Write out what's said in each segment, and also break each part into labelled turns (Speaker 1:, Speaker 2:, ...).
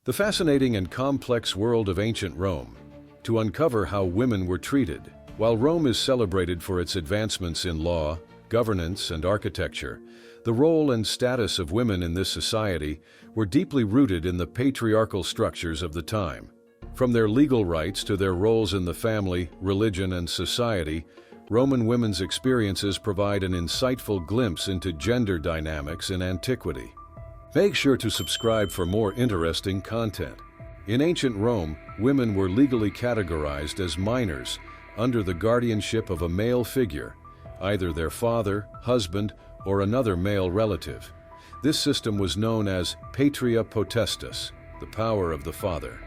Speaker 1: The fascinating and complex world of ancient Rome, to uncover how women were treated. While Rome is celebrated for its advancements in law, governance, and architecture, the role and status of women in this society were deeply rooted in the patriarchal structures of the time. From their legal rights to their roles in the family, religion, and society, Roman women's experiences provide an insightful glimpse into gender dynamics in antiquity. Make sure to subscribe for more interesting content. In ancient Rome, women were legally categorized as minors under the guardianship of a male figure, either their father, husband, or another male relative. This system was known as patria potestas, the power of the father.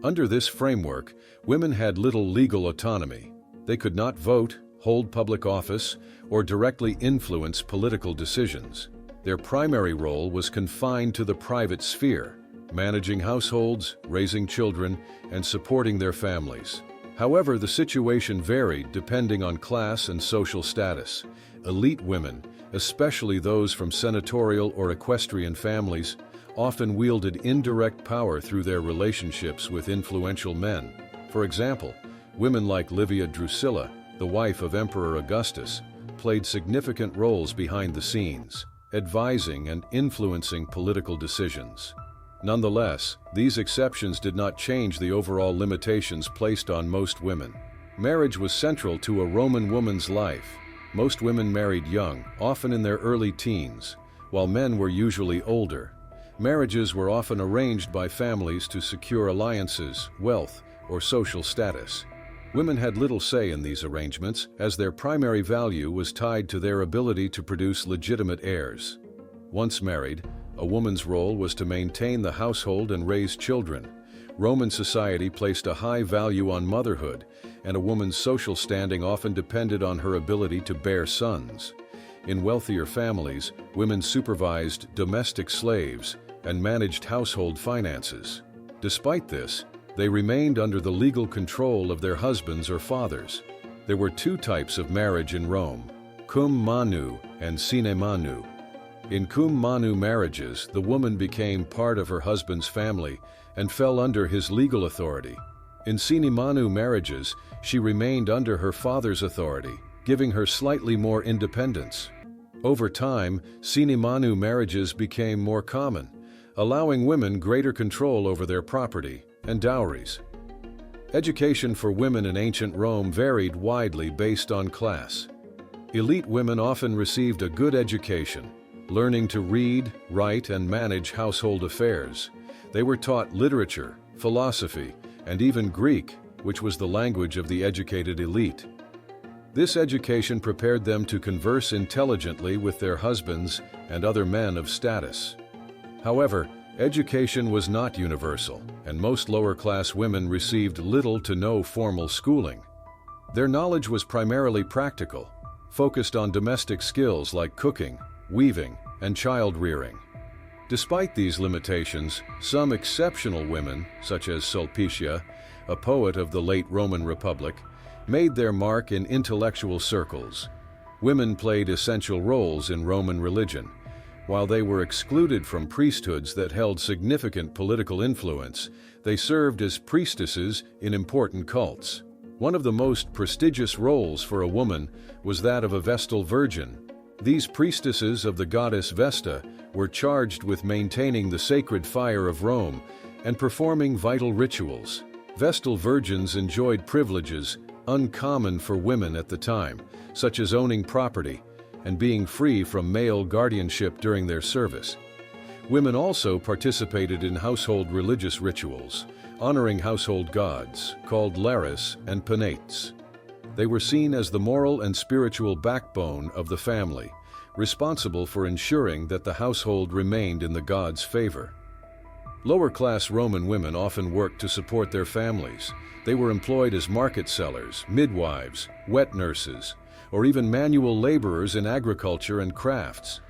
Speaker 1: Under this framework, women had little legal autonomy. They could not vote, hold public office, or directly influence political decisions. Their primary role was confined to the private sphere, managing households, raising children, and supporting their families. However, the situation varied depending on class and social status. Elite women, especially those from senatorial or equestrian families, often wielded indirect power through their relationships with influential men. For example, women like Livia Drusilla, the wife of Emperor Augustus, played significant roles behind the scenes, advising and influencing political decisions. Nonetheless, these exceptions did not change the overall limitations placed on most women. Marriage was central to a Roman woman's life. Most women married young, often in their early teens, while men were usually older. Marriages were often arranged by families to secure alliances, wealth, or social status. Women had little say in these arrangements, as their primary value was tied to their ability to produce legitimate heirs. Once married, a woman's role was to maintain the household and raise children. Roman society placed a high value on motherhood, and a woman's social standing often depended on her ability to bear sons. In wealthier families, women supervised domestic slaves and managed household finances. Despite this, they remained under the legal control of their husbands or fathers. There were two types of marriage in Rome: cum manu and sine manu. In cum manu marriages, the woman became part of her husband's family and fell under his legal authority. In sine manu marriages, she remained under her father's authority, giving her slightly more independence. Over time, sine manu marriages became more common, allowing women greater control over their property and dowries. Education for women in ancient Rome varied widely based on class. Elite women often received a good education, learning to read, write, and manage household affairs. They were taught literature, philosophy, and even Greek, which was the language of the educated elite. This education prepared them to converse intelligently with their husbands and other men of status. However, education was not universal, and most lower-class women received little to no formal schooling. Their knowledge was primarily practical, focused on domestic skills like cooking, weaving, and child-rearing. Despite these limitations, some exceptional women, such as Sulpicia, a poet of the late Roman Republic, made their mark in intellectual circles. Women played essential roles in Roman religion. While they were excluded from priesthoods that held significant political influence, they served as priestesses in important cults. One of the most prestigious roles for a woman was that of a Vestal Virgin. These priestesses of the goddess Vesta were charged with maintaining the sacred fire of Rome and performing vital rituals. Vestal virgins enjoyed privileges uncommon for women at the time, such as owning property and being free from male guardianship during their service. Women also participated in household religious rituals, honoring household gods, called Lares and Penates. They were seen as the moral and spiritual backbone of the family, responsible for ensuring that the household remained in the gods' favor. Lower-class Roman women often worked to support their families. They were employed as market sellers, midwives, wet nurses, or even manual laborers in agriculture and crafts.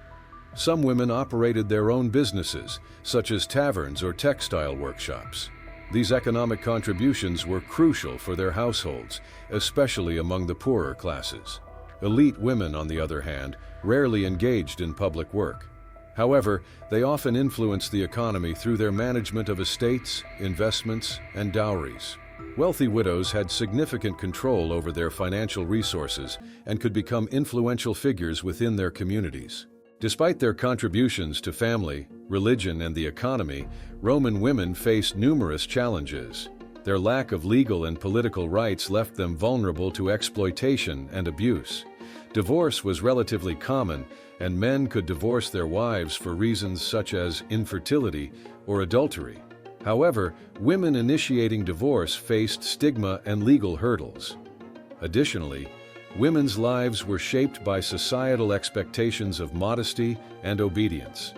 Speaker 1: Some women operated their own businesses, such as taverns or textile workshops. These economic contributions were crucial for their households, especially among the poorer classes. Elite women, on the other hand, rarely engaged in public work. However, they often influenced the economy through their management of estates, investments, and dowries. Wealthy widows had significant control over their financial resources and could become influential figures within their communities. Despite their contributions to family, religion, and the economy, Roman women faced numerous challenges. Their lack of legal and political rights left them vulnerable to exploitation and abuse. Divorce was relatively common, and men could divorce their wives for reasons such as infertility or adultery. However, women initiating divorce faced stigma and legal hurdles. Additionally, women's lives were shaped by societal expectations of modesty and obedience.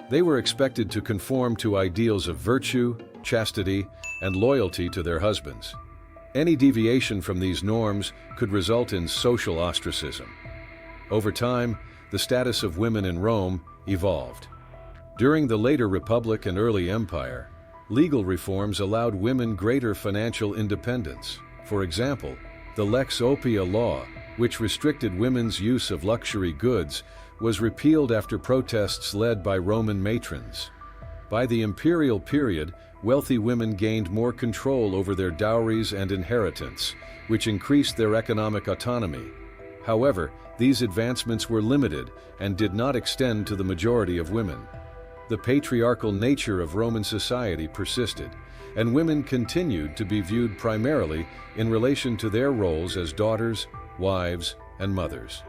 Speaker 1: They were expected to conform to ideals of virtue, chastity, and loyalty to their husbands. Any deviation from these norms could result in social ostracism. Over time, the status of women in Rome evolved. During the later Republic and early Empire, legal reforms allowed women greater financial independence. For example, the Lex Oppia law, which restricted women's use of luxury goods, was repealed after protests led by Roman matrons. By the imperial period, wealthy women gained more control over their dowries and inheritance, which increased their economic autonomy. However, these advancements were limited and did not extend to the majority of women. The patriarchal nature of Roman society persisted, and women continued to be viewed primarily in relation to their roles as daughters, wives, and mothers.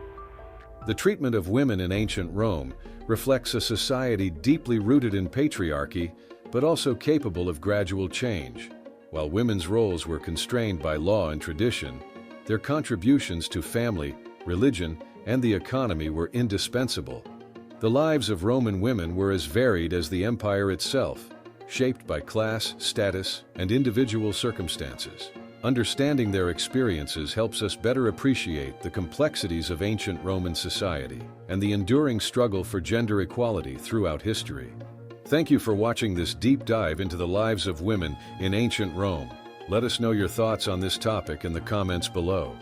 Speaker 1: The treatment of women in ancient Rome reflects a society deeply rooted in patriarchy, but also capable of gradual change. While women's roles were constrained by law and tradition, their contributions to family, religion, and the economy were indispensable. The lives of Roman women were as varied as the empire itself, shaped by class, status, and individual circumstances. Understanding their experiences helps us better appreciate the complexities of ancient Roman society and the enduring struggle for gender equality throughout history. Thank you for watching this deep dive into the lives of women in ancient Rome. Let us know your thoughts on this topic in the comments below.